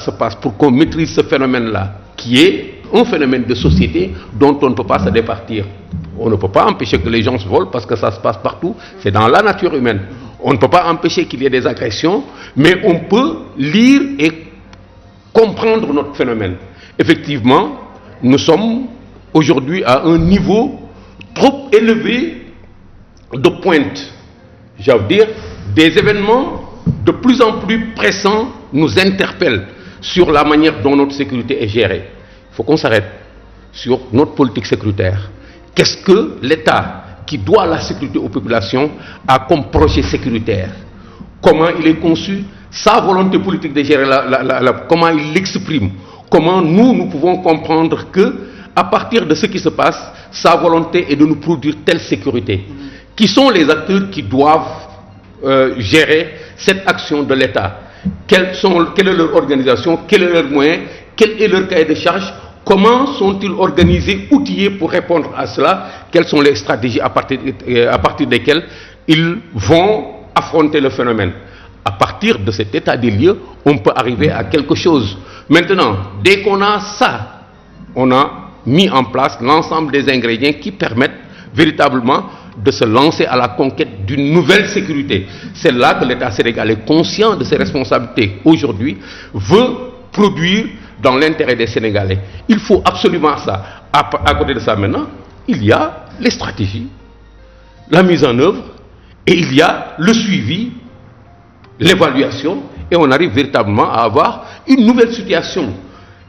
se passe pour qu'on maîtrise ce phénomène-là, qui est un phénomène de société dont on ne peut pas se départir. On ne peut pas empêcher que les gens se volent parce que ça se passe partout, c'est dans la nature humaine. On ne peut pas empêcher qu'il y ait des agressions, mais on peut lire et comprendre notre phénomène. Effectivement, nous sommes aujourd'hui à un niveau trop élevé de pointe. J'ai envie de dire, des événements de plus en plus pressants nous interpellent sur la manière dont notre sécurité est gérée. Il faut qu'on s'arrête sur notre politique sécuritaire. Qu'est-ce que l'État, qui doit la sécurité aux populations, a comme projet sécuritaire? Comment il est conçu? Sa volonté politique de gérer comment il l'exprime? Comment nous pouvons comprendre que, à partir de ce qui se passe, sa volonté est de nous produire telle sécurité? Qui sont les acteurs qui doivent gérer cette action de l'État? Quelle est leur organisation? Quel est leur moyen? Quel est leur cahier de charge? Comment sont-ils organisés, outillés pour répondre à cela? Quelles sont les stratégies à partir desquelles ils vont affronter le phénomène? À partir de cet état des lieux, on peut arriver à quelque chose. Maintenant, dès qu'on a ça, on a mis en place l'ensemble des ingrédients qui permettent véritablement de se lancer à la conquête d'une nouvelle sécurité. C'est là que l'État sénégalais, conscient de ses responsabilités aujourd'hui, veut produire dans l'intérêt des Sénégalais. Il faut absolument ça. À côté de ça maintenant, il y a les stratégies, la mise en œuvre, et il y a le suivi, l'évaluation, et on arrive véritablement à avoir une nouvelle situation.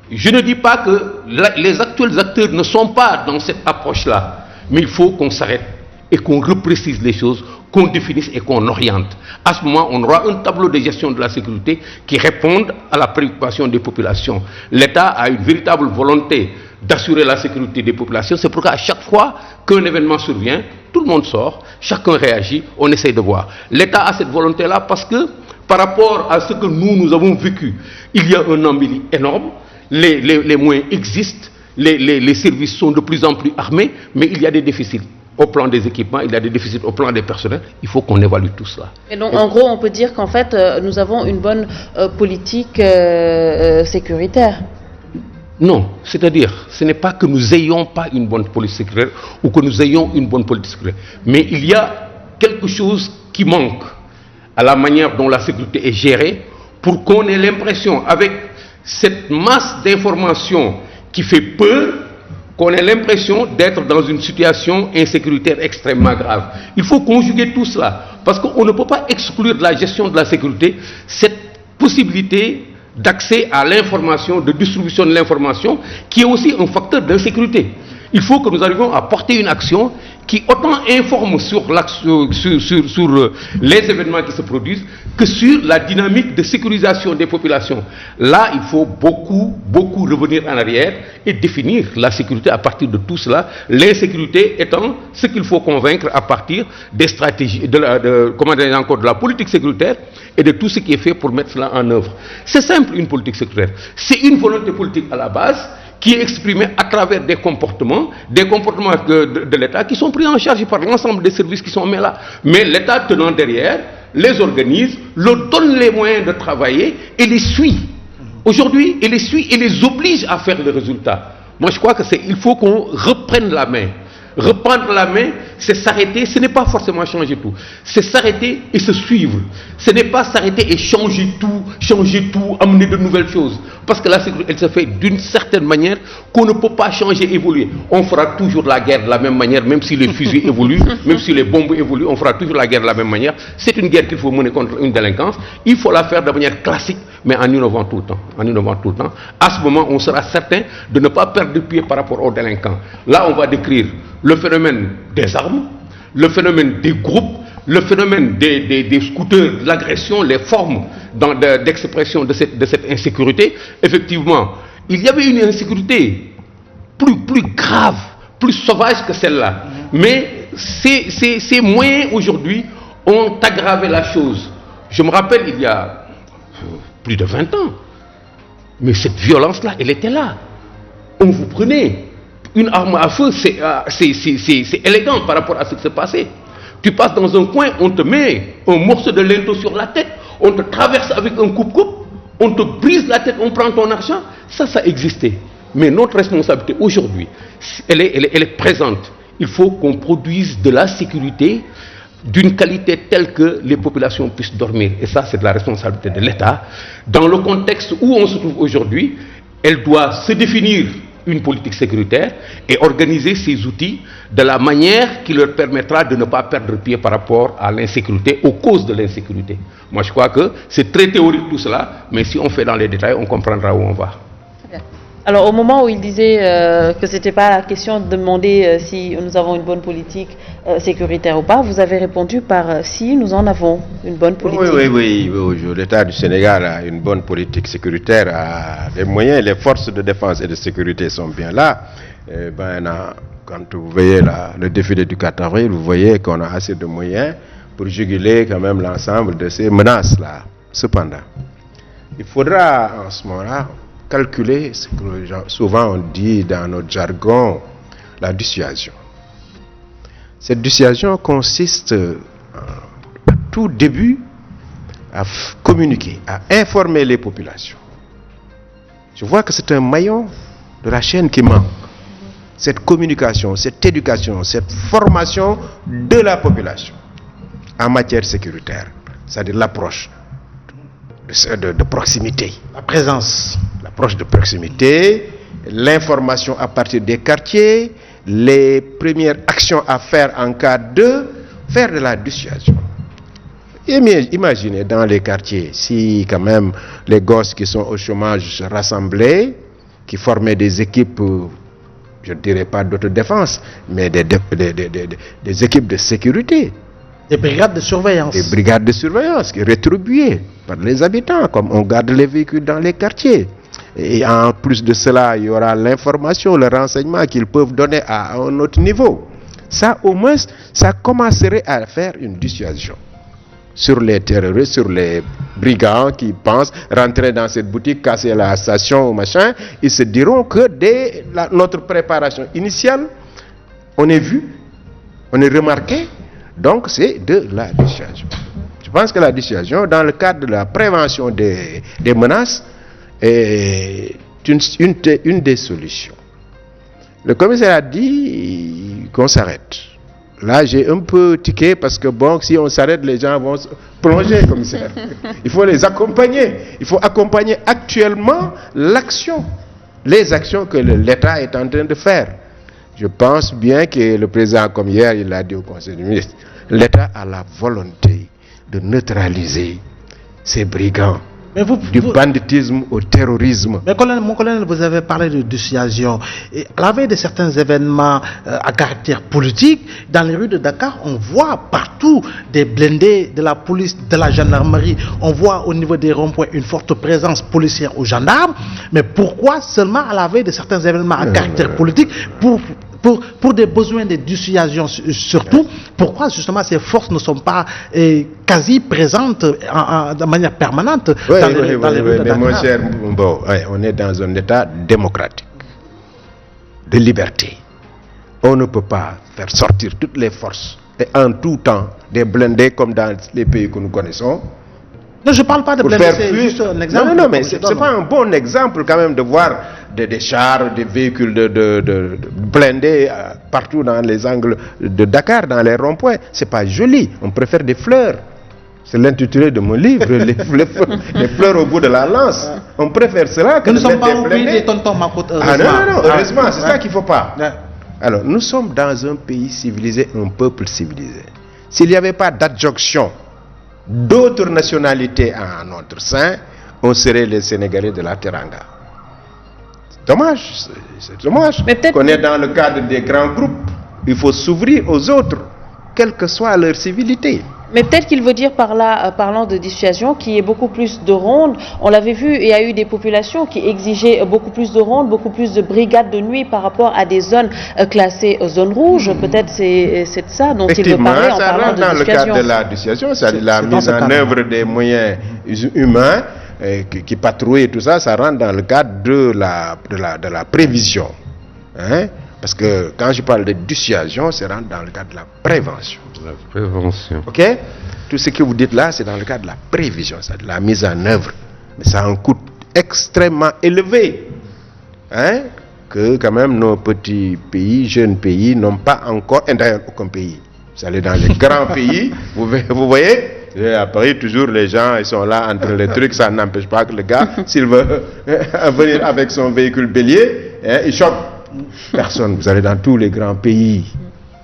Je ne dis pas que les actuels acteurs ne sont pas dans cette approche-là, mais il faut qu'on s'arrête et qu'on reprécise les choses, qu'on définisse et qu'on oriente. À ce moment, on aura un tableau de gestion de la sécurité qui réponde à la préoccupation des populations. L'État a une véritable volonté d'assurer la sécurité des populations. C'est pourquoi à chaque fois qu'un événement survient, tout le monde sort, chacun réagit, on essaye de voir. L'État a cette volonté-là parce que par rapport à ce que nous avons vécu, il y a un embellie énorme, les moyens existent, les services sont de plus en plus armés, mais il y a des déficits. Au plan des équipements, il y a des déficits au plan des personnels, il faut qu'on évalue tout cela. Et donc, en gros, on peut dire qu'en fait, nous avons une bonne politique sécuritaire. Non, c'est-à-dire, ce n'est pas que nous n'ayons pas une bonne politique sécuritaire ou que nous ayons une bonne politique sécuritaire, mais il y a quelque chose qui manque à la manière dont la sécurité est gérée pour qu'on ait l'impression, avec cette masse d'informations qui fait peur, qu'on ait l'impression d'être dans une situation insécuritaire extrêmement grave. Il faut conjuguer tout cela, parce qu'on ne peut pas exclure de la gestion de la sécurité cette possibilité d'accès à l'information, de distribution de l'information, qui est aussi un facteur d'insécurité. Il faut que nous arrivions à porter une action qui autant informe sur les événements qui se produisent que sur la dynamique de sécurisation des populations. Là, il faut beaucoup revenir en arrière et définir la sécurité à partir de tout cela, l'insécurité étant ce qu'il faut convaincre à partir des stratégies, de la politique sécuritaire et de tout ce qui est fait pour mettre cela en œuvre. C'est simple, une politique sécuritaire. C'est une volonté politique à la base, qui est exprimé à travers des comportements de l'État qui sont pris en charge par l'ensemble des services qui sont mis là. Mais l'État tenant derrière, les organise, leur donne les moyens de travailler et les suit. Aujourd'hui, il les suit et les oblige à faire le résultat. Moi, je crois qu'il faut qu'on reprenne la main. Reprendre la main, c'est s'arrêter, ce n'est pas forcément changer tout. C'est s'arrêter et se suivre. Ce n'est pas s'arrêter et changer tout, amener de nouvelles choses. Parce que la sécurité, elle se fait d'une certaine manière qu'on ne peut pas changer, évoluer. On fera toujours la guerre de la même manière, même si les fusils évoluent, même si les bombes évoluent, on fera toujours la guerre de la même manière. C'est une guerre qu'il faut mener contre une délinquance. Il faut la faire de manière classique, mais en innovant tout le temps. À ce moment, on sera certain de ne pas perdre de pied par rapport aux délinquants. Là, on va décrire le phénomène des armes, le phénomène des groupes, le phénomène des scooters, de l'agression, les formes d'expression de cette insécurité. Effectivement, il y avait une insécurité plus grave, plus sauvage que celle-là. Mais ces moyens aujourd'hui ont aggravé la chose. Je me rappelle, il y a plus de 20 ans, mais cette violence-là, elle était là. On vous prenait une arme à feu, c'est élégant par rapport à ce qui s'est passé. Tu passes dans un coin, on te met un morceau de linteau sur la tête, on te traverse avec un coupe-coupe, on te brise la tête, on prend ton argent. Ça existait. Mais notre responsabilité aujourd'hui, elle est présente. Il faut qu'on produise de la sécurité d'une qualité telle que les populations puissent dormir. Et ça, c'est de la responsabilité de l'État. Dans le contexte où on se trouve aujourd'hui, elle doit se définir une politique sécuritaire et organiser ses outils de la manière qui leur permettra de ne pas perdre pied par rapport à l'insécurité, aux causes de l'insécurité. Moi, je crois que c'est très théorique tout cela, mais si on fait dans les détails, on comprendra où on va. Alors, au moment où il disait que ce n'était pas la question de demander si nous avons une bonne politique sécuritaire ou pas, vous avez répondu par si nous en avons une bonne politique. Oui. L'État du Sénégal a une bonne politique sécuritaire, a des moyens, les forces de défense et de sécurité sont bien là. Quand vous voyez le défilé du 4 avril, vous voyez qu'on a assez de moyens pour juguler quand même l'ensemble de ces menaces-là. Cependant, il faudra en ce moment-là calculer ce que souvent on dit dans notre jargon, la dissuasion. Cette dissuasion consiste à tout début à communiquer, à informer les populations. Je vois que c'est un maillon de la chaîne qui manque. Cette communication, cette éducation, cette formation de la population en matière sécuritaire, c'est-à-dire l'approche de proximité. La présence. L'approche de proximité, l'information à partir des quartiers, les premières actions à faire en cas de faire de la dissuasion. Imaginez dans les quartiers, si quand même les gosses qui sont au chômage se rassemblaient, qui formaient des équipes, je ne dirais pas d'autodéfense, mais des équipes de sécurité. Des brigades de surveillance. Des brigades de surveillance qui rétribuées par les habitants, comme on garde les véhicules dans les quartiers. Et en plus de cela, il y aura l'information, le renseignement qu'ils peuvent donner à un autre niveau. Ça, au moins, ça commencerait à faire une dissuasion sur les terroristes, sur les brigands qui pensent rentrer dans cette boutique, casser la station ou machin. Ils se diront que dès notre préparation initiale, on est vu, on est remarqué. Donc, c'est de la dissuasion. Je pense que la dissuasion, dans le cadre de la prévention des menaces, est une des solutions. Le commissaire a dit qu'on s'arrête. Là, j'ai un peu tiqué parce que bon, si on s'arrête, les gens vont se plonger, commissaire. Il faut les accompagner. Il faut accompagner actuellement l'action, les actions que l'État est en train de faire. Je pense bien que le président, comme hier, il l'a dit au Conseil des ministres, l'État a la volonté de neutraliser ces brigands. Mais du banditisme au terrorisme. Mais mon colonel, vous avez parlé de dissuasion. Et à la veille de certains événements à caractère politique, dans les rues de Dakar, on voit partout des blindés de la police, de la gendarmerie. On voit au niveau des ronds-points une forte présence policière aux gendarmes. Mais pourquoi seulement à la veille de certains événements à caractère politique pour des besoins de dissuasion surtout, pourquoi justement ces forces ne sont pas quasi présentes de manière permanente dans les rues de Dakar? Mon cher, on est dans un état démocratique, de liberté. On ne peut pas faire sortir toutes les forces et en tout temps des blindés comme dans les pays que nous connaissons. Non, je ne parle pas de blindés, c'est juste un exemple. Non, mais ce n'est pas un bon exemple quand même de voir des chars, des véhicules de blindés partout dans les angles de Dakar, dans les ronds-points. Ce n'est pas joli, on préfère des fleurs. C'est l'intitulé de mon livre, les fleurs au bout de la lance. On préfère cela que nous ne sommes pas oubliés des tontons Makout, heureusement. Non, heureusement, c'est ça qu'il ne faut pas. Alors, nous sommes dans un pays civilisé, un peuple civilisé. S'il n'y avait pas d'adjonction d'autres nationalités en notre sein, on serait les Sénégalais de la Teranga. C'est dommage qu'on est dans le cadre des grands groupes. Il faut s'ouvrir aux autres, quelle que soit leur civilité. Mais peut-être qu'il veut dire par là, parlant de dissuasion, qu'il y ait beaucoup plus de rondes. On l'avait vu, il y a eu des populations qui exigeaient beaucoup plus de rondes, beaucoup plus de brigades de nuit par rapport à des zones classées zones rouges. Peut-être c'est de ça dont il veut parler en parlant de dissuasion. Dans le cadre de la dissuasion, c'est la mise en œuvre des moyens humains qui patrouillent et tout ça, ça rentre dans le cadre de la prévision. Hein? Parce que quand je parle de dissuasion, c'est rentre dans le cadre de la prévention. La prévention. Ok? Tout ce que vous dites là, c'est dans le cadre de la prévision, c'est de la mise en œuvre Mais ça a un coût extrêmement élevé, hein, que quand même nos petits pays, jeunes pays, n'ont pas encore, et d'ailleurs aucun pays. Vous allez dans les grands pays, vous voyez, et à Paris, toujours les gens, ils sont là entre les trucs, ça n'empêche pas que le gars, s'il veut venir avec son véhicule bélier, hein, il choque personne. Vous allez dans tous les grands pays,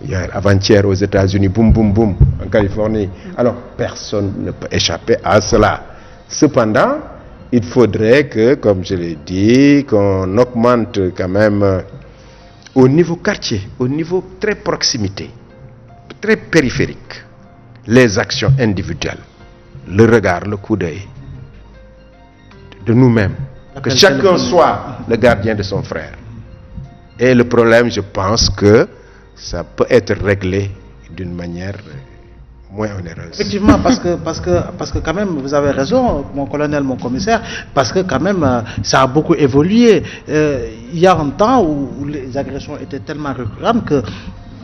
hier, avant-hier aux États-Unis, boum, boum, boum, en Californie. Alors, personne ne peut échapper à cela. Cependant, il faudrait que, comme je l'ai dit, qu'on augmente quand même au niveau quartier, au niveau très proximité, très périphérique, les actions individuelles, le regard, le coup d'œil de nous-mêmes, que chacun soit le gardien de son frère. Et le problème, je pense que ça peut être réglé d'une manière moins onéreuse. Effectivement, parce que quand même, vous avez raison, mon colonel, mon commissaire, parce que quand même, ça a beaucoup évolué. Il y a un temps où les agressions étaient tellement récurrentes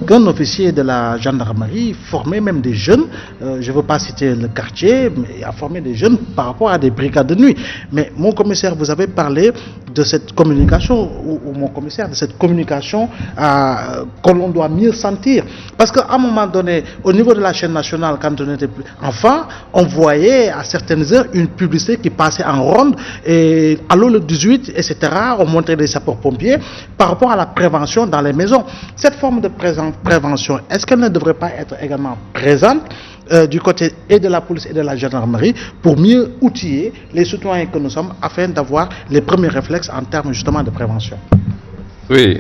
qu'un officier de la gendarmerie formait même des jeunes, je ne veux pas citer le quartier, mais a formé des jeunes par rapport à des brigades de nuit. Mais mon commissaire, vous avez parlé de cette communication, ou mon commissaire, de cette communication que l'on doit mieux sentir. Parce qu'à un moment donné, au niveau de la chaîne nationale, quand on était enfant, on voyait à certaines heures une publicité qui passait en ronde, et allô le 18, etc., on montrait des sapeurs-pompiers par rapport à la prévention dans les maisons. Cette forme de prévention, est-ce qu'elle ne devrait pas être également présente du côté et de la police et de la gendarmerie pour mieux outiller les citoyens que nous sommes afin d'avoir les premiers réflexes en termes justement de prévention? Oui,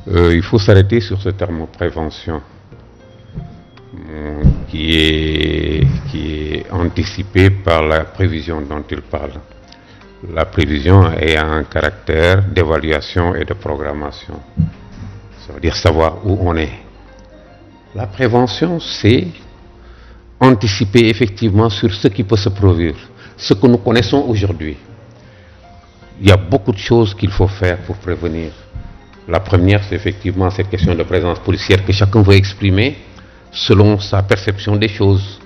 il faut s'arrêter sur ce terme prévention qui est anticipé par la prévision dont il parle. La prévision est un caractère d'évaluation et de programmation. Ça veut dire savoir où on est. La prévention, c'est anticiper effectivement sur ce qui peut se produire, ce que nous connaissons aujourd'hui. Il y a beaucoup de choses qu'il faut faire pour prévenir. La première, c'est effectivement cette question de présence policière que chacun veut exprimer selon sa perception des choses.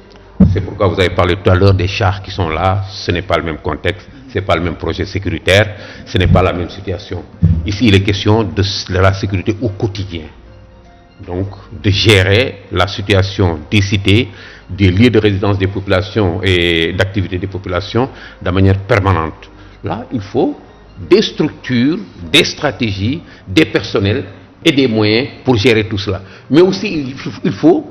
C'est pourquoi vous avez parlé tout à l'heure des chars qui sont là, ce n'est pas le même contexte. Ce n'est pas le même projet sécuritaire, ce n'est pas la même situation. Ici, il est question de la sécurité au quotidien. Donc, de gérer la situation des cités, des lieux de résidence des populations et d'activité des populations de manière permanente. Là, il faut des structures, des stratégies, des personnels et des moyens pour gérer tout cela. Mais aussi, il faut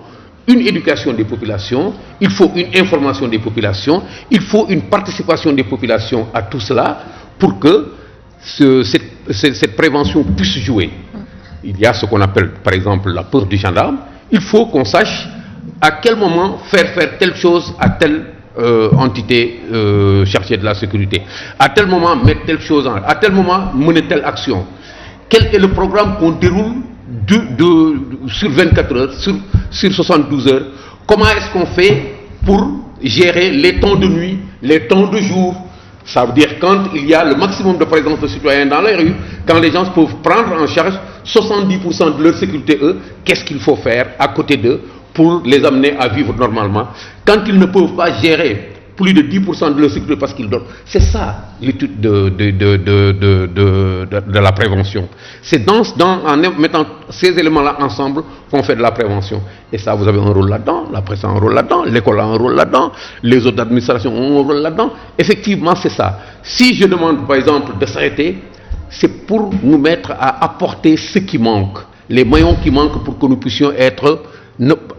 une éducation des populations, il faut une information des populations, il faut une participation des populations à tout cela pour que cette prévention puisse jouer. Il y a ce qu'on appelle par exemple la peur du gendarme. Il faut qu'on sache à quel moment faire telle chose à telle entité chargée de la sécurité, à tel moment mettre telle chose à tel moment mener telle action. Quel est le programme qu'on déroule sur 24 heures, sur 72 heures, comment est-ce qu'on fait pour gérer les temps de nuit, les temps de jour? Ça veut dire quand il y a le maximum de présence de citoyens dans les rues, quand les gens peuvent prendre en charge 70% de leur sécurité, qu'est-ce qu'il faut faire à côté d'eux pour les amener à vivre normalement? Quand ils ne peuvent pas gérer plus de 10% de leur sécurité parce qu'ils dorment. C'est ça l'étude de la prévention. C'est en mettant ces éléments-là ensemble qu'on fait de la prévention. Et ça, vous avez un rôle là-dedans, la presse a un rôle là-dedans, l'école a un rôle là-dedans, les autres administrations ont un rôle là-dedans. Effectivement, c'est ça. Si je demande, par exemple, de s'arrêter, c'est pour nous mettre à apporter ce qui manque, les moyens qui manquent pour que nous puissions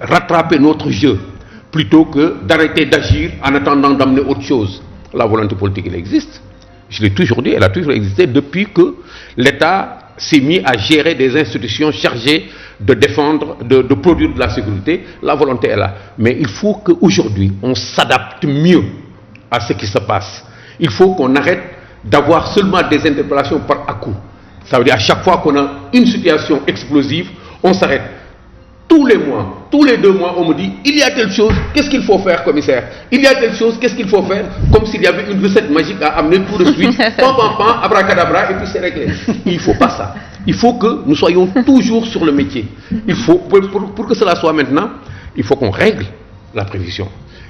rattraper notre jeu, plutôt que d'arrêter d'agir en attendant d'amener autre chose. La volonté politique, elle existe. Je l'ai toujours dit, elle a toujours existé depuis que l'État s'est mis à gérer des institutions chargées de défendre, de produire de la sécurité. La volonté est là. Mais il faut qu'aujourd'hui, on s'adapte mieux à ce qui se passe. Il faut qu'on arrête d'avoir seulement des interpellations par à-coup. Ça veut dire à chaque fois qu'on a une situation explosive, on s'arrête. Tous les mois, tous les 2 mois, on me dit, il y a telle chose, qu'est-ce qu'il faut faire, commissaire? Il y a telle chose, qu'est-ce qu'il faut faire? Comme s'il y avait une recette magique à amener tout de suite, pam, pam, pam, abracadabra, et puis c'est réglé. Il ne faut pas ça. Il faut que nous soyons toujours sur le métier. Il faut, pour que cela soit maintenant, il faut qu'on règle la prévision.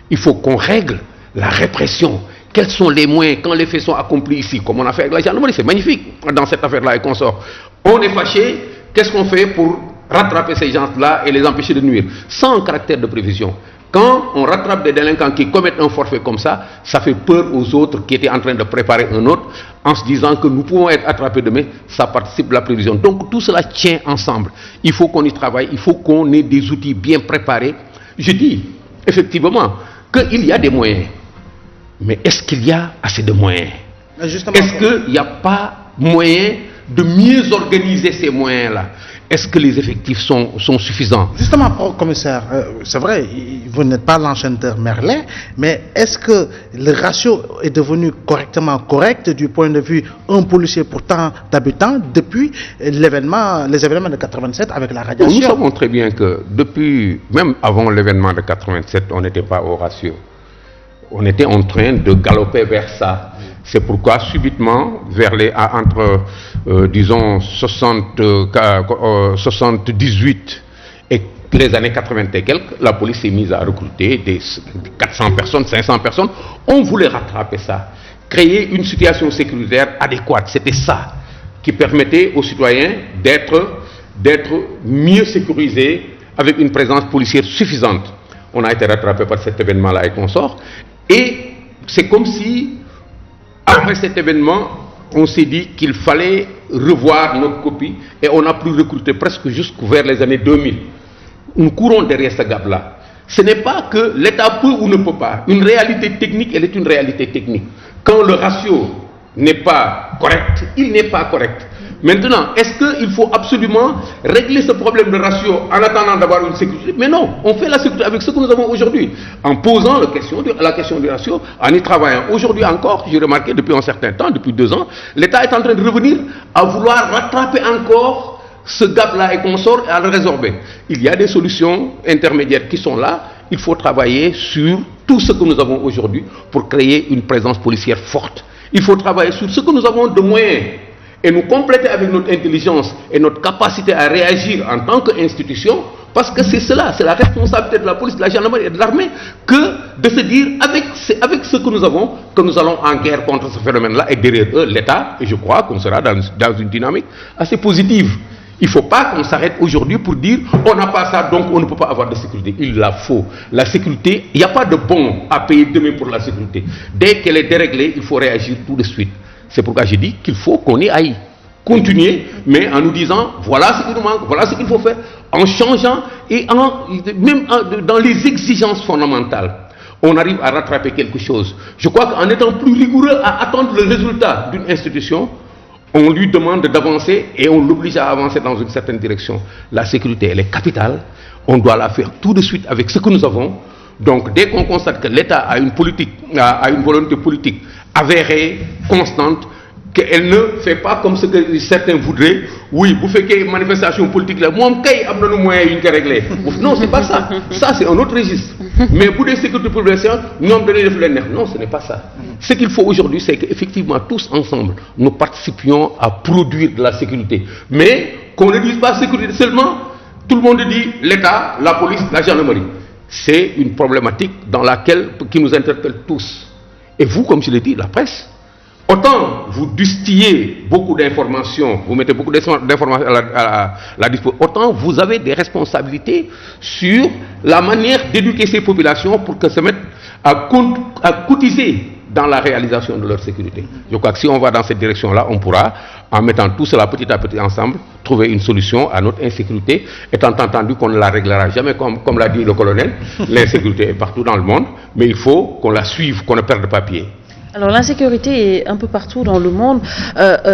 Il faut qu'on règle la répression. Quels sont les moyens quand les faits sont accomplis ici, comme on a fait avec la gendarmerie? C'est magnifique dans cette affaire-là et qu'on sort. On est fâché, qu'est-ce qu'on fait pour rattraper ces gens-là et les empêcher de nuire? Sans caractère de prévision. Quand on rattrape des délinquants qui commettent un forfait comme ça fait peur aux autres qui étaient en train de préparer un autre en se disant que nous pouvons être attrapés demain. Ça participe de la prévision. Donc tout cela tient ensemble. Il faut qu'on y travaille, il faut qu'on ait des outils bien préparés. Je dis effectivement qu'il y a des moyens. Mais est-ce qu'il y a assez de moyens? Est-ce qu'il n'y a pas moyen de mieux organiser ces moyens-là? Est-ce que les effectifs sont suffisants? Justement, commissaire, c'est vrai, vous n'êtes pas l'enchanteur Merlin, mais est-ce que le ratio est devenu correctement correct du point de vue un policier pour tant d'habitants depuis les événements de 87 avec la radiation? Nous savons très bien que depuis, même avant l'événement de 87, on n'était pas au ratio. On était en train de galoper vers ça. C'est pourquoi subitement, disons 78 et les années 80 et quelques, la police s'est mise à recruter des 400 personnes, 500 personnes. On voulait rattraper ça, créer une situation sécuritaire adéquate. C'était ça qui permettait aux citoyens d'être mieux sécurisés avec une présence policière suffisante. On a été rattrapé par cet événement-là et qu'on sort. Et c'est comme si, après cet événement, on s'est dit qu'il fallait revoir notre copie et on a pu recruter presque jusqu'vers les années 2000. Nous courons derrière ce gap-là. Ce n'est pas que l'État peut ou ne peut pas. Une réalité technique, elle est une réalité technique. Quand le ratio n'est pas correct, il n'est pas correct. Maintenant, est-ce qu'il faut absolument régler ce problème de ratio en attendant d'avoir une sécurité? Mais non, on fait la sécurité avec ce que nous avons aujourd'hui, en posant la question du ratio, en y travaillant. Aujourd'hui encore, j'ai remarqué depuis un certain temps, depuis 2 ans, l'État est en train de revenir à vouloir rattraper encore ce gap-là et qu'on sort et à le résorber. Il y a des solutions intermédiaires qui sont là. Il faut travailler sur tout ce que nous avons aujourd'hui pour créer une présence policière forte. Il faut travailler sur ce que nous avons de moyens et nous compléter avec notre intelligence et notre capacité à réagir en tant qu'institution, parce que c'est cela, c'est la responsabilité de la police, de la gendarmerie et de l'armée, que de se dire avec ce que nous avons, que nous allons en guerre contre ce phénomène-là, et derrière eux, l'État, et je crois qu'on sera dans une dynamique assez positive. Il ne faut pas qu'on s'arrête aujourd'hui pour dire on n'a pas ça, donc on ne peut pas avoir de sécurité. Il la faut. La sécurité, il n'y a pas de bon à payer demain pour la sécurité. Dès qu'elle est déréglée, il faut réagir tout de suite. C'est pourquoi j'ai dit qu'il faut qu'on y aille. Continuer, mais en nous disant voilà ce qui nous manque, voilà ce qu'il faut faire, en changeant et même dans les exigences fondamentales. On arrive à rattraper quelque chose. Je crois qu'en étant plus rigoureux à attendre le résultat d'une institution, on lui demande d'avancer et on l'oblige à avancer dans une certaine direction. La sécurité, elle est capitale. On doit la faire tout de suite avec ce que nous avons. Donc, dès qu'on constate que l'État a une volonté politique avérée, constante, qu'elle ne fait pas comme ce que certains voudraient. Oui, vous faites une manifestation politique là, moi, je suis nos moyens de régler. Non, c'est pas ça. Ça, c'est un autre registre. Mais pour des sécurités populaires, nous avons donné le nerf. Non, ce n'est pas ça. Ce qu'il faut aujourd'hui, c'est qu'effectivement, tous ensemble, nous participions à produire de la sécurité. Mais qu'on ne dise pas sécurité seulement, tout le monde dit l'État, la police, la gendarmerie. C'est une problématique qui nous interpelle tous. Et vous, comme je l'ai dit, la presse, autant vous distillez beaucoup d'informations, vous mettez beaucoup d'informations à la disposition, autant vous avez des responsabilités sur la manière d'éduquer ces populations pour qu'elles se mettent à cotiser dans la réalisation de leur sécurité. Je crois que si on va dans cette direction-là, on pourra, en mettant tout cela petit à petit ensemble, trouver une solution à notre insécurité, étant entendu qu'on ne la réglera jamais comme l'a dit le colonel. L'insécurité est partout dans le monde, mais il faut qu'on la suive, qu'on ne perde pas pied. Alors l'insécurité est un peu partout dans le monde.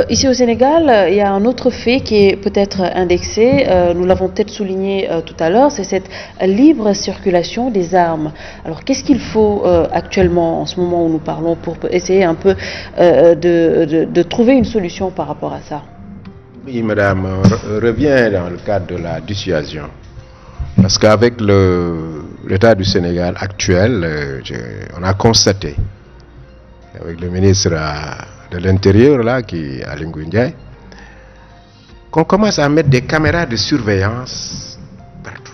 Ici au Sénégal, il y a un autre fait qui est peut-être indexé, nous l'avons peut-être souligné tout à l'heure, c'est cette libre circulation des armes. Alors qu'est-ce qu'il faut actuellement, en ce moment où nous parlons, pour essayer un peu de trouver une solution par rapport à ça? Oui, madame, on revient dans le cadre de la dissuasion. Parce qu'avec l'état du Sénégal actuel, on a constaté, avec le ministre de l'Intérieur, là, qui à Linguindiaï, qu'on commence à mettre des caméras de surveillance partout.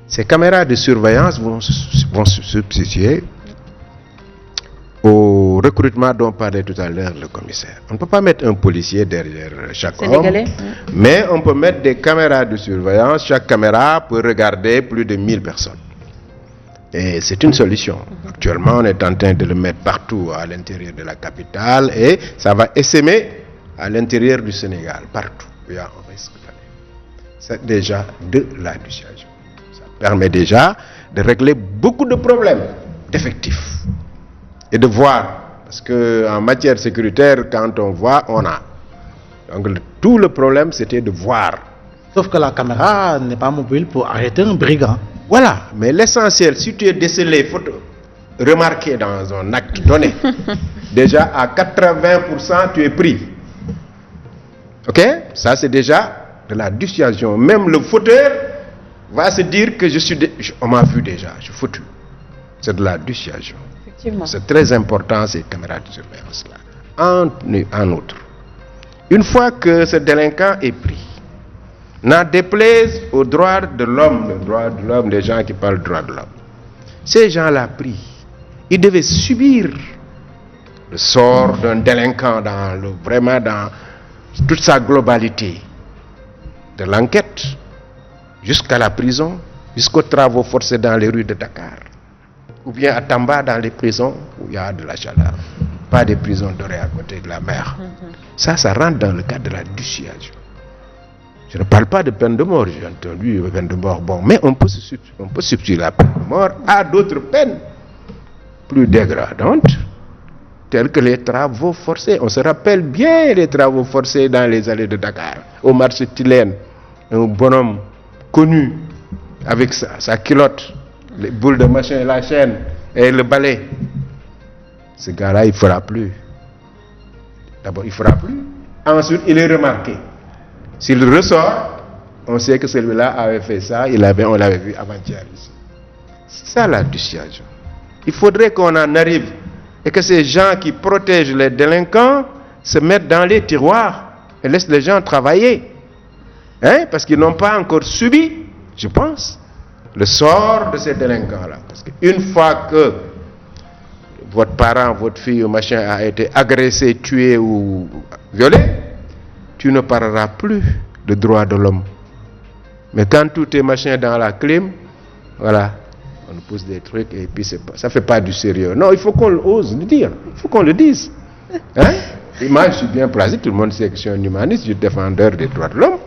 Ces caméras de surveillance vont se substituer au recrutement dont parlait tout à l'heure le commissaire. On ne peut pas mettre un policier derrière chaque homme, mais on peut mettre des caméras de surveillance. Chaque caméra peut regarder plus de 1000 personnes. Et c'est une solution. Actuellement, on est en train de le mettre partout à l'intérieur de la capitale et ça va essaimer à l'intérieur du Sénégal, partout. Il y a un risque d'aller. C'est déjà de la dissuasion. Ça permet déjà de régler beaucoup de problèmes d'effectifs et de voir. Parce qu'en matière sécuritaire, quand on voit, on a. Donc tout le problème, c'était de voir. Sauf que la caméra n'est pas mobile pour arrêter un brigand. Voilà, mais l'essentiel, si tu es décelé, il faut te remarquer dans un acte donné, déjà à 80% tu es pris. Ok? Ça c'est déjà de la dissuasion. Même le fauteur va se dire que on m'a vu déjà, je suis foutu. C'est de la dissuasion. C'est très important ces caméras de surveillance-là. En outre, une fois que ce délinquant est pris, n'en déplaise aux droits de l'homme, le droit de l'homme, des gens qui parlent droit de l'homme. Ces gens-là pris, ils devaient subir le sort d'un délinquant vraiment dans toute sa globalité, de l'enquête jusqu'à la prison, jusqu'aux travaux forcés dans les rues de Dakar, ou bien à Tamba dans les prisons où il y a de la chaleur, pas des prisons dorées à côté de la mer. Ça rentre dans le cadre de la dissuasion. Je ne parle pas de peine de mort, j'ai entendu peine de mort, bon, mais on peut substituer la peine de mort à d'autres peines plus dégradantes, telles que les travaux forcés. On se rappelle bien les travaux forcés dans les allées de Dakar, au marché Tilène, un bonhomme connu avec sa culotte, les boules de machin, la chaîne et le balai. Ce gars-là, il ne fera plus. D'abord, il ne fera plus. Ensuite, il est remarqué. S'il ressort, on sait que celui-là avait fait ça, on l'avait vu avant-hier ici. C'est ça la dissuasion. Il faudrait qu'on en arrive et que ces gens qui protègent les délinquants se mettent dans les tiroirs et laissent les gens travailler. Parce qu'ils n'ont pas encore subi, je pense, le sort de ces délinquants-là. Parce qu'une fois que votre parent, votre fille ou machin a été agressé, tué ou violé, tu ne parleras plus de droits de l'homme. Mais quand tout est machin dans la clim, voilà, on pousse des trucs et puis ça ne fait pas du sérieux. Non, il faut qu'on ose le dire, il faut qu'on le dise. Et moi, je suis bien placé, tout le monde sait que je suis un humaniste, je suis défendeur des droits de l'homme.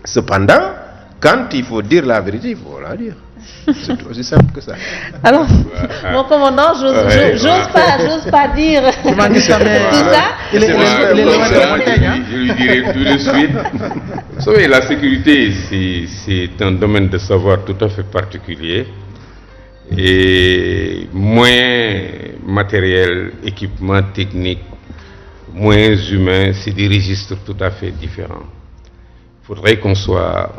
Cependant, quand il faut dire la vérité, il faut la dire. C'est aussi simple que ça. Alors, mon commandant, j'ose pas dire tout ça. Je lui dirai tout de suite. Vous savez, la sécurité, c'est un domaine de savoir tout à fait particulier. Et moins matériel, équipement technique, moins humain, c'est des registres tout à fait différents. Il faudrait qu'on soit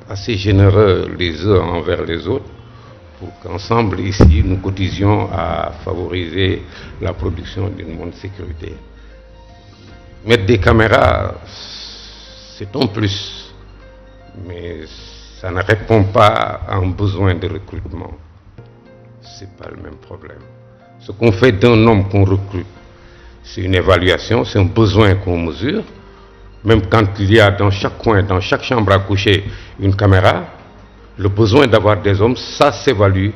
assez généreux les uns envers les autres pour qu'ensemble ici nous cotisions à favoriser la production d'une bonne sécurité. Mettre des caméras, c'est un plus, mais ça ne répond pas à un besoin de recrutement. C'est pas le même problème. Ce qu'on fait d'un homme qu'on recrute, c'est une évaluation, c'est un besoin qu'on mesure. Même quand il y a dans chaque coin, dans chaque chambre à coucher, une caméra, le besoin d'avoir des hommes, ça s'évalue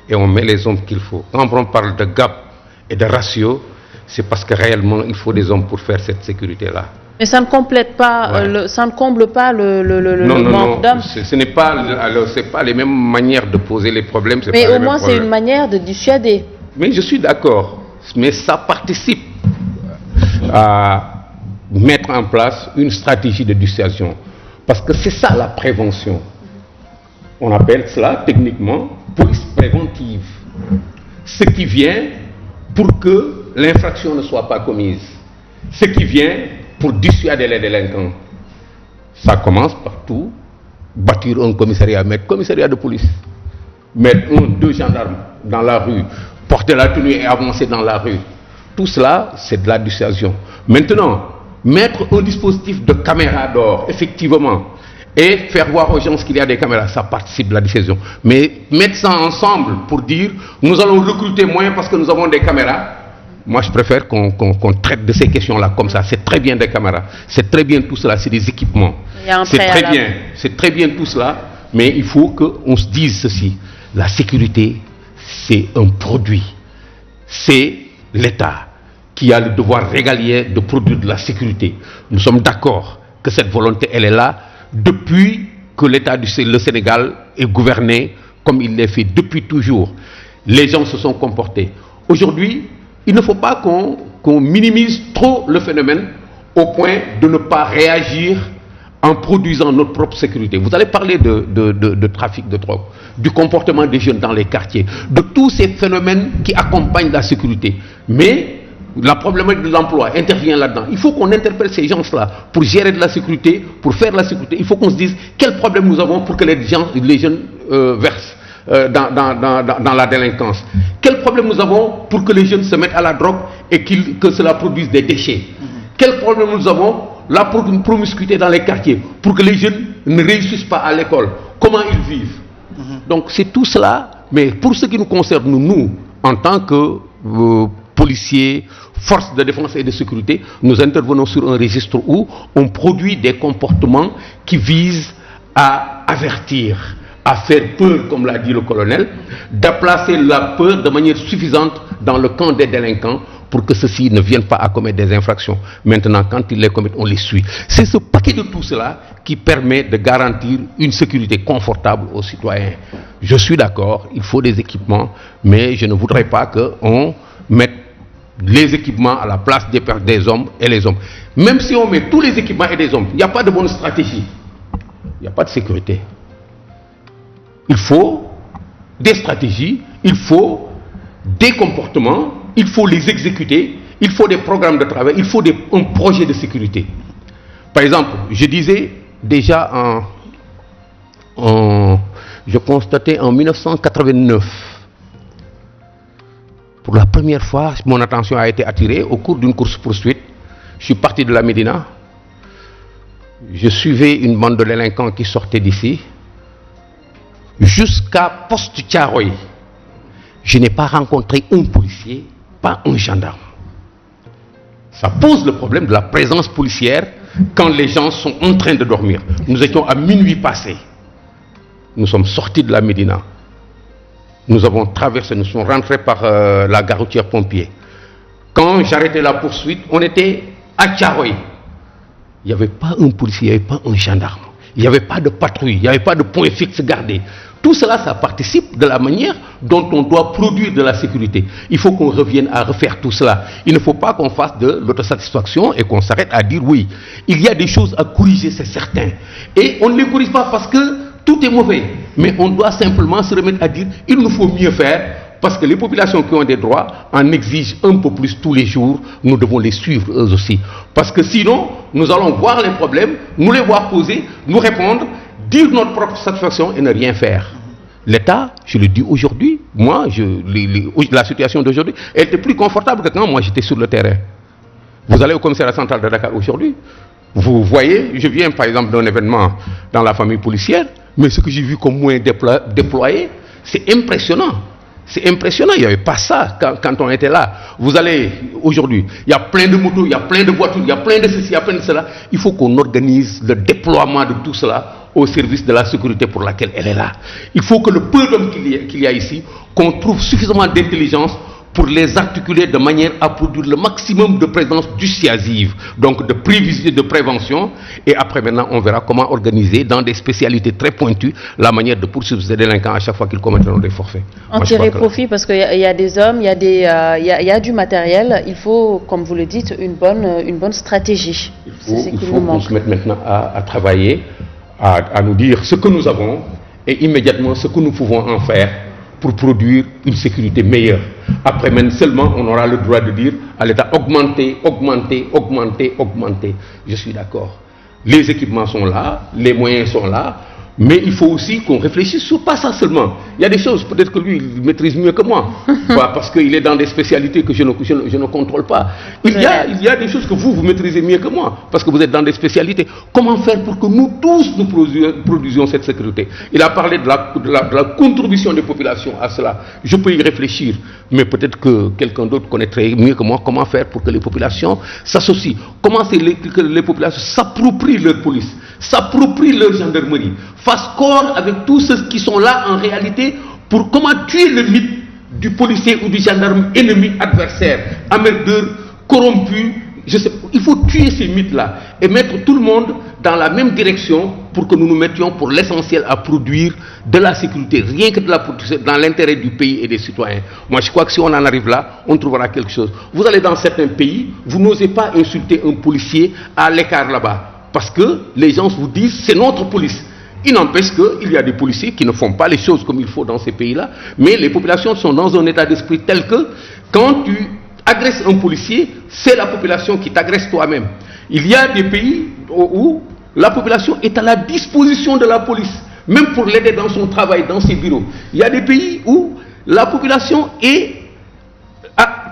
et on met les hommes qu'il faut. Quand on parle de gap et de ratio, c'est parce que réellement il faut des hommes pour faire cette sécurité-là. Mais ça ne complète pas, ça ne comble pas le manque d'hommes. Ce n'est pas, alors c'est pas les mêmes manières de poser les problèmes. Mais au moins c'est une manière de dissuader. Mais je suis d'accord, mais ça participe à mettre en place une stratégie de dissuasion. Parce que c'est ça la prévention. On appelle cela techniquement police préventive. Ce qui vient pour que l'infraction ne soit pas commise. Ce qui vient pour dissuader les délinquants. Ça commence par tout. Bâtir un commissariat, mettre commissariat de police. Mettre 2 gendarmes dans la rue. Porter la tenue et avancer dans la rue. Tout cela, c'est de la dissuasion. Maintenant, mettre un dispositif de caméra d'or, effectivement, et faire voir aux gens qu'il y a des caméras, ça participe de la dissuasion. Mais mettre ça ensemble pour dire, nous allons recruter moins parce que nous avons des caméras, moi je préfère qu'on traite de ces questions-là comme ça. C'est très bien des caméras, c'est très bien tout cela, c'est des équipements. C'est très bien tout cela, mais il faut qu'on se dise ceci. La sécurité, c'est un produit. C'est l'État qui a le devoir régalien de produire de la sécurité. Nous sommes d'accord que cette volonté, elle est là depuis que l'État du Sénégal est gouverné comme il l'est fait depuis toujours. Les gens se sont comportés. Aujourd'hui, il ne faut pas qu'on minimise trop le phénomène au point de ne pas réagir en produisant notre propre sécurité. Vous allez parler de trafic de drogue, du comportement des jeunes dans les quartiers, de tous ces phénomènes qui accompagnent la sécurité. Mais la problématique de l'emploi intervient là-dedans. Il faut qu'on interpelle ces gens-là pour gérer de la sécurité, pour faire de la sécurité. Il faut qu'on se dise quel problème nous avons pour que les jeunes versent dans la délinquance. Quel problème nous avons pour que les jeunes se mettent à la drogue et que cela produise des déchets. Quel problème nous avons là pour une promiscuité dans les quartiers, pour que les jeunes ne réussissent pas à l'école. Comment ils vivent. Donc c'est tout cela, mais pour ce qui nous concerne, nous, en tant que policiers, forces de défense et de sécurité, nous intervenons sur un registre où on produit des comportements qui visent à avertir, à faire peur, comme l'a dit le colonel, d'applacer la peur de manière suffisante dans le camp des délinquants pour que ceux-ci ne viennent pas à commettre des infractions. Maintenant, quand ils les commettent, on les suit. C'est ce paquet de tout cela qui permet de garantir une sécurité confortable aux citoyens. Je suis d'accord, il faut des équipements, mais je ne voudrais pas qu'on mette les équipements à la place des hommes et les hommes. Même si on met tous les équipements et des hommes, il n'y a pas de bonne stratégie. Il n'y a pas de sécurité. Il faut des stratégies, il faut des comportements, il faut les exécuter, il faut des programmes de travail, il faut un projet de sécurité. Par exemple, je disais déjà je constatais en 1989, pour la première fois, mon attention a été attirée au cours d'une course-poursuite. Je suis parti de la Médina, je suivais une bande de délinquants qui sortait d'ici, jusqu'à Poste-Thiaroye. Je n'ai pas rencontré un policier, pas un gendarme. Ça pose le problème de la présence policière quand les gens sont en train de dormir. Nous étions à minuit passé. Nous sommes sortis de la Médina. Nous avons traversé, nous sommes rentrés par la gare routière Pompier. Quand j'arrêtais la poursuite, on était à Thiaroye. Il n'y avait pas un policier, il n'y avait pas un gendarme. Il n'y avait pas de patrouille, il n'y avait pas de point fixe gardé. Tout cela, ça participe de la manière dont on doit produire de la sécurité. Il faut qu'on revienne à refaire tout cela. Il ne faut pas qu'on fasse de l'autosatisfaction et qu'on s'arrête à dire oui. Il y a des choses à corriger, c'est certain. Et on ne les corrige pas parce que tout est mauvais. Mais on doit simplement se remettre à dire il nous faut mieux faire. Parce que les populations qui ont des droits en exigent un peu plus tous les jours. Nous devons les suivre eux aussi. Parce que sinon, nous allons voir les problèmes, nous les voir poser, nous répondre, dire notre propre satisfaction et ne rien faire. L'État, je le dis aujourd'hui, moi, la situation d'aujourd'hui était plus confortable que quand moi j'étais sur le terrain. Vous allez au commissariat central de Dakar aujourd'hui, vous voyez, je viens par exemple d'un événement dans la famille policière, mais ce que j'ai vu comme moyen déployé, c'est impressionnant. C'est impressionnant, il n'y avait pas ça quand on était là. Vous allez aujourd'hui, il y a plein de motos, il y a plein de voitures, il y a plein de ceci, il y a plein de cela. Il faut qu'on organise le déploiement de tout cela au service de la sécurité pour laquelle elle est là. Il faut que le peu d'hommes qu'il y a ici, qu'on trouve suffisamment d'intelligence pour les articuler de manière à produire le maximum de présence dissuasive, donc de prévision, de prévention, et après maintenant on verra comment organiser dans des spécialités très pointues la manière de poursuivre ces délinquants à chaque fois qu'ils commettent des forfaits. En tirer profit parce qu'il y a des hommes, il y a du matériel, il faut, comme vous le dites, une bonne stratégie. Il faut qu'on se mette maintenant à travailler, à nous dire ce que nous avons et immédiatement ce que nous pouvons en faire pour produire une sécurité meilleure. Après, même seulement, on aura le droit de dire à l'État augmenter, augmenter, augmenter, augmenter. Je suis d'accord. Les équipements sont là, les moyens sont là. Mais il faut aussi qu'on réfléchisse sur pas ça seulement. Il y a des choses, peut-être que lui, il maîtrise mieux que moi. Parce qu'il est dans des spécialités que je ne contrôle pas. Il y a des choses que vous maîtrisez mieux que moi, parce que vous êtes dans des spécialités. Comment faire pour que nous tous, nous produisions cette sécurité? Il a parlé de la contribution des populations à cela. Je peux y réfléchir, mais peut-être que quelqu'un d'autre connaîtrait mieux que moi comment faire pour que les populations s'associent. Comment que les populations s'approprient leur police, s'approprient leur gendarmerie, fassent corps avec tous ceux qui sont là en réalité pour comment tuer le mythe du policier ou du gendarme ennemi, adversaire, emmerdeur, corrompu. Je sais, il faut tuer ces mythes-là et mettre tout le monde dans la même direction pour que nous nous mettions pour l'essentiel à produire de la sécurité, rien que dans l'intérêt du pays et des citoyens. Moi, je crois que si on en arrive là, on trouvera quelque chose. Vous allez dans certains pays, vous n'osez pas insulter un policier à l'écart là-bas, parce que les gens vous disent c'est notre police. Il n'empêche qu'il y a des policiers qui ne font pas les choses comme il faut dans ces pays-là, mais les populations sont dans un état d'esprit tel que quand tu agresses un policier, c'est la population qui t'agresse toi-même. Il y a des pays où la population est à la disposition de la police, même pour l'aider dans son travail, dans ses bureaux. Il y a des pays où la population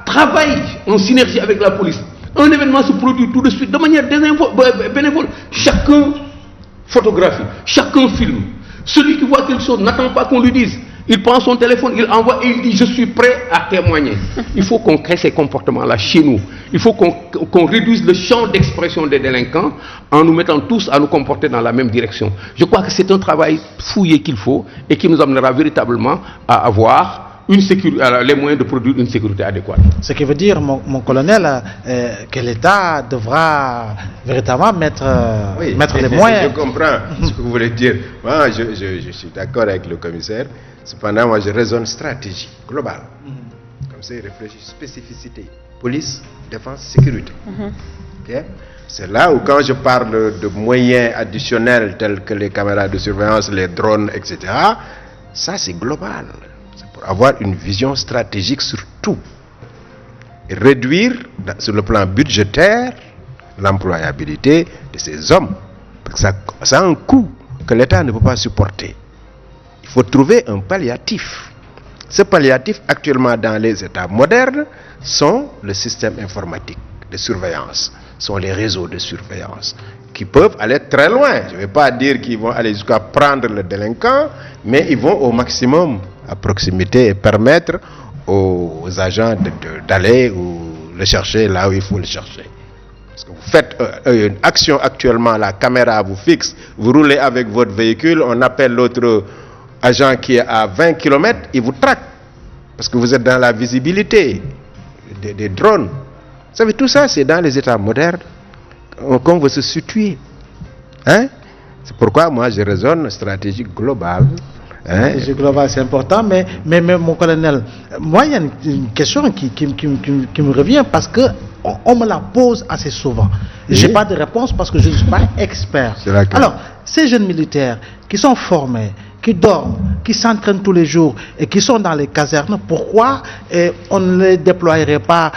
travaille en synergie avec la police. Un événement se produit tout de suite, de manière bénévole. Chacun photographie, chacun filme. Celui qui voit quelque chose n'attend pas qu'on lui dise. Il prend son téléphone, il envoie et il dit je suis prêt à témoigner. Il faut qu'on crée ces comportements-là chez nous. Il faut qu'on réduise le champ d'expression des délinquants en nous mettant tous à nous comporter dans la même direction. Je crois que c'est un travail fouillé qu'il faut et qui nous amènera véritablement à avoir les moyens de produire une sécurité adéquate. Ce qui veut dire, mon colonel, que l'État devra véritablement mettre les moyens. Je comprends ce que vous voulez dire. Moi, je suis d'accord avec le commissaire. Cependant, moi, je raisonne stratégie globale. Comme ça, il réfléchit spécificité. Police, défense, sécurité. Okay? C'est là où quand je parle de moyens additionnels tels que les caméras de surveillance, les drones, etc., ça c'est global. C'est pour avoir une vision stratégique sur tout. Et réduire, sur le plan budgétaire, l'employabilité de ces hommes. Parce que ça a un coût que l'État ne peut pas supporter. Il faut trouver un palliatif. Ce palliatif, actuellement dans les États modernes, sont le système informatique de surveillance, sont les réseaux de surveillance, qui peuvent aller très loin. Je ne vais pas dire qu'ils vont aller jusqu'à prendre le délinquant, mais ils vont au maximum à proximité et permettre aux agents d'aller ou le chercher là où il faut le chercher. Parce que vous faites une action actuellement, la caméra vous fixe, vous roulez avec votre véhicule, on appelle l'autre agent qui est à 20 km, il vous traque. Parce que vous êtes dans la visibilité des drones. Vous savez, tout ça, c'est dans les États modernes qu'on veut se situer. Hein? C'est pourquoi moi, je raisonne stratégie globale. Hein? Stratégie globale, c'est important, mais mon colonel, moi, il y a une question qui me revient parce que on me la pose assez souvent. Oui. Je n'ai pas de réponse parce que je ne suis pas expert. Alors, ces jeunes militaires qui sont formés, qui dorment, qui s'entraînent tous les jours et qui sont dans les casernes, pourquoi on ne les déployerait pas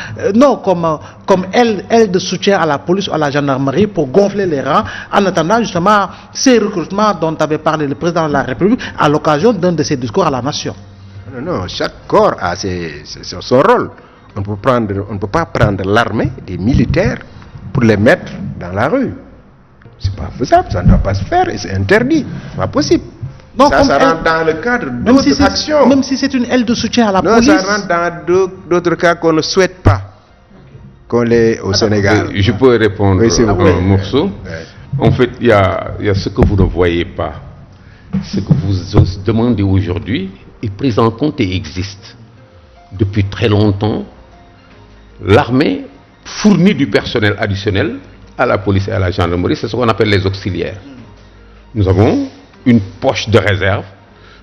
comme aile de soutien à la police ou à la gendarmerie pour gonfler les rangs en attendant justement ces recrutements dont avait parlé le président de la République à l'occasion d'un de ses discours à la nation? Non, chaque corps a son rôle. On ne peut pas prendre l'armée des militaires pour les mettre dans la rue. C'est pas faisable, ça ne doit pas se faire et c'est interdit. C'est pas possible. Non, ça rentre dans le cadre d'autres actions. Même si c'est une aile de soutien à la police. Non, ça rentre dans d'autres cas qu'on ne souhaite pas qu'on l'ait au Sénégal. Je peux répondre un morceau. Ouais. En fait, il y a ce que vous ne voyez pas. Ce que vous demandez aujourd'hui est pris en compte et existe. Depuis très longtemps, l'armée fournit du personnel additionnel à la police et à la gendarmerie. C'est ce qu'on appelle les auxiliaires. Nous avons une poche de réserve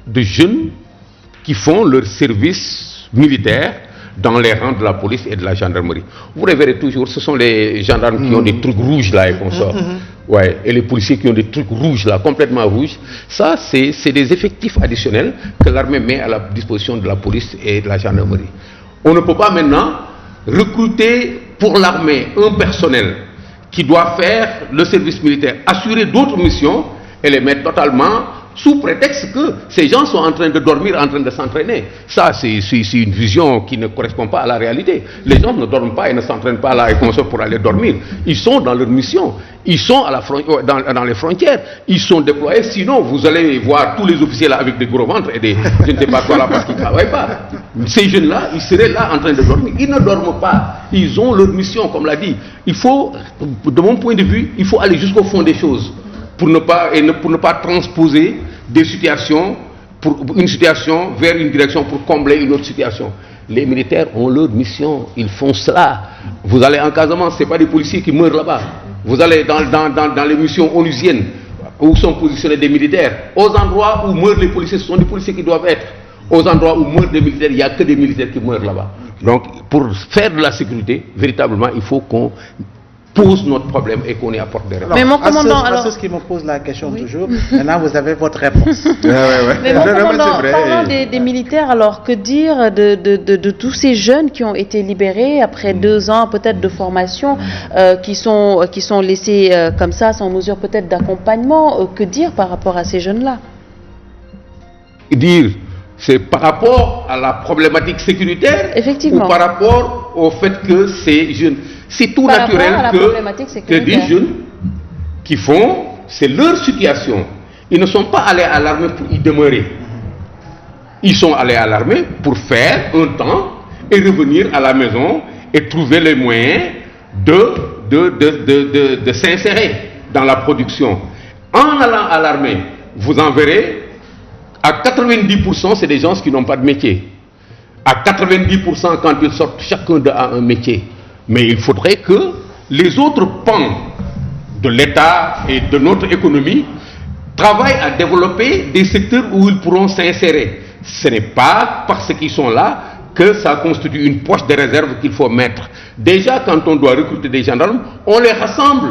de jeunes qui font leur service militaire dans les rangs de la police et de la gendarmerie. Vous les verrez toujours, ce sont les gendarmes qui ont des trucs rouges là et consorts. Ouais, et les policiers qui ont des trucs rouges là, complètement rouges. Ça, c'est des effectifs additionnels que l'armée met à la disposition de la police et de la gendarmerie. On ne peut pas maintenant recruter pour l'armée un personnel qui doit faire le service militaire, assurer d'autres missions et les mettre totalement sous prétexte que ces gens sont en train de dormir, en train de s'entraîner. Ça, c'est une vision qui ne correspond pas à la réalité. Les gens ne dorment pas et ne s'entraînent pas là et consortent pour aller dormir. Ils sont dans leur mission. Ils sont dans les frontières. Ils sont déployés. Sinon, vous allez voir tous les officiers là avec des gros ventres et des je ne sais pas quoi là parce qu'ils ne travaillent pas. Ces jeunes-là, ils seraient là en train de dormir. Ils ne dorment pas. Ils ont leur mission, comme l'a dit. Il faut, de mon point de vue, il faut aller jusqu'au fond des choses pour ne pas transposer des situations, une situation vers une direction pour combler une autre situation. Les militaires ont leur mission, ils font cela. Vous allez en Casamance, ce n'est pas des policiers qui meurent là-bas. Vous allez dans les missions onusiennes où sont positionnés des militaires. Aux endroits où meurent les policiers, ce sont des policiers qui doivent être. Aux endroits où meurent des militaires, il n'y a que des militaires qui meurent là-bas. Donc, pour faire de la sécurité, véritablement, il faut qu'on pose notre problème et qu'on y apporte des réponses. Mais mon commandant, c'est ce qui me pose la question toujours. Maintenant, vous avez votre réponse. Mais mon commandant, parlant des militaires, alors que dire de tous ces jeunes qui ont été libérés après 2 ans peut-être de formation, qui sont laissés comme ça, sans mesure peut-être d'accompagnement, que dire par rapport à ces jeunes-là? Dire, c'est par rapport à la problématique sécuritaire Effectivement. ou par rapport au fait que ces jeunes... C'est tout Par naturel rapport à la problématique que sécuritaire. des jeunes qui font, c'est leur situation. Ils ne sont pas allés à l'armée pour y demeurer. Ils sont allés à l'armée pour faire un temps et revenir à la maison et trouver les moyens de s'insérer dans la production. En allant à l'armée, vous en verrez, à 90%, c'est des gens qui n'ont pas de métier. À 90%, quand ils sortent, chacun a un métier. Mais il faudrait que les autres pans de l'État et de notre économie travaillent à développer des secteurs où ils pourront s'insérer. Ce n'est pas parce qu'ils sont là que ça constitue une poche de réserve qu'il faut mettre. Déjà, quand on doit recruter des gendarmes, on les rassemble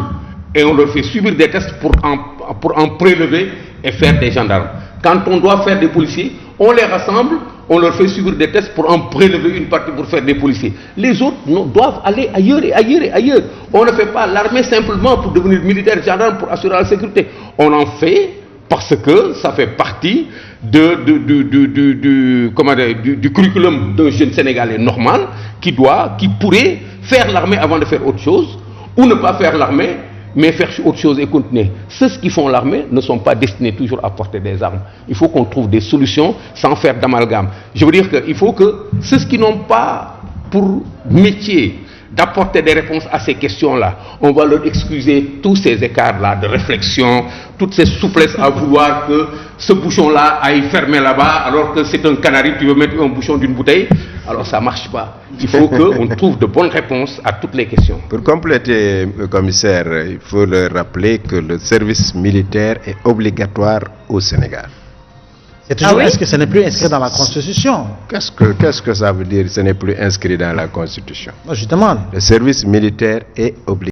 et on leur fait subir des tests pour en prélever et faire des gendarmes. Quand on doit faire des policiers, on les rassemble, on leur fait subir des tests pour en prélever une partie pour faire des policiers. Les autres doivent aller ailleurs et ailleurs et ailleurs. On ne fait pas l'armée simplement pour devenir militaire gendarme pour assurer la sécurité. On en fait parce que ça fait partie du curriculum d'un jeune Sénégalais normal qui pourrait faire l'armée avant de faire autre chose ou ne pas faire l'armée mais faire autre chose et continuer. Ceux qui font l'armée ne sont pas destinés toujours à porter des armes. Il faut qu'on trouve des solutions sans faire d'amalgame. Je veux dire qu'il faut que ceux qui n'ont pas pour métier d'apporter des réponses à ces questions-là, on va leur excuser tous ces écarts-là de réflexion, toutes ces souplesses à vouloir que ce bouchon-là aille fermer là-bas, alors que c'est un canari, tu veux mettre un bouchon d'une bouteille, alors ça ne marche pas. Il faut qu'on trouve de bonnes réponses à toutes les questions. Pour compléter, commissaire, il faut leur rappeler que le service militaire est obligatoire au Sénégal. Est-ce que ce n'est plus inscrit dans la Constitution? Qu'est-ce que ça veut dire, ce n'est plus inscrit dans la Constitution? Je demande. Le service militaire est obligatoire.